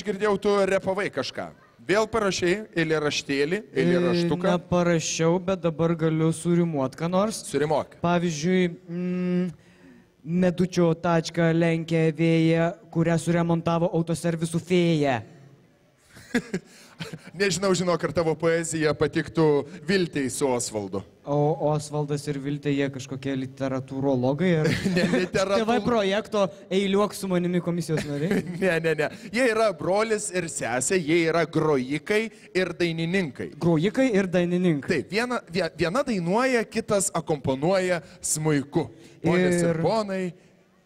aš girdėjau, tu repavai kažką. Vėl parašai eilėraštėlį, eilėraštuką. Neparašiau, bet dabar galiu surimuot ką nors. Surimok. Pavyzdžiui, medučio tačką lenkia vėja, kurią suremontavo autoservisų fėja. Nežinau, ar tavo poezija patiktų Viltei su Osvaldu. O Osvaldas ir Viltė, jie kažkokie literatūrologai? Ne, Tėvai projekto eiliuok su manimi komisijos nariai? Ne. Jie yra brolis ir sesė, jie yra grojikai ir dainininkai. Grojikai ir dainininkai. Taip, viena dainuoja, kitas akomponuoja smuiku. Ponės ir ponai.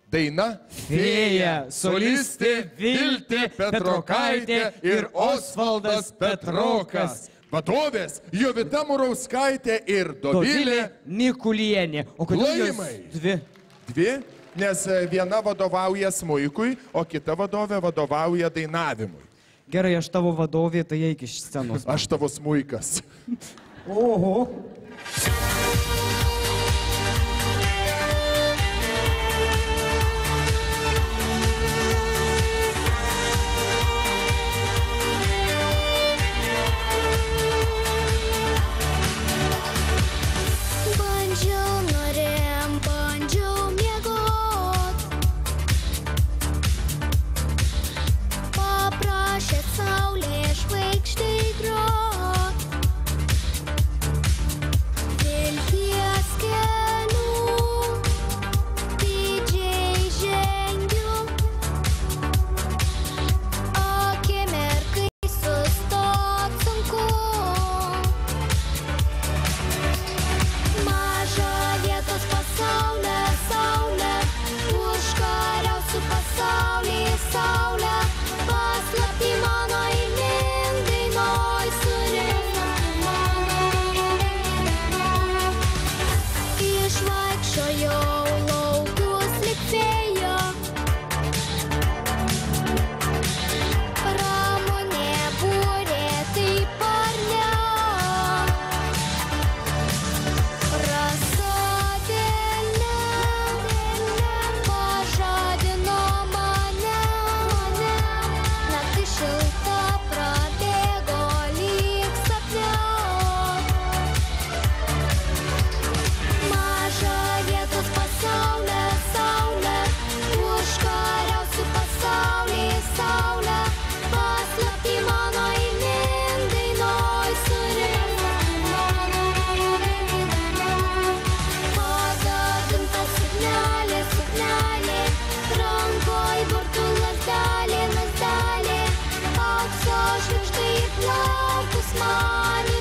Daina Fėja, solistė Viltė Petrokaitė ir Osvaldas Petrokas. Vadovės Jovita Murauskaitė ir Dovilė Mikulienė. O kodėl jos dvi? Dvi, nes viena vadovauja smuikui, o kita vadovė vadovauja dainavimui. Gerai, aš tavo vadovė, tai eik iš scenos. Aš tavo smuikas. Oho. Štai plaukus man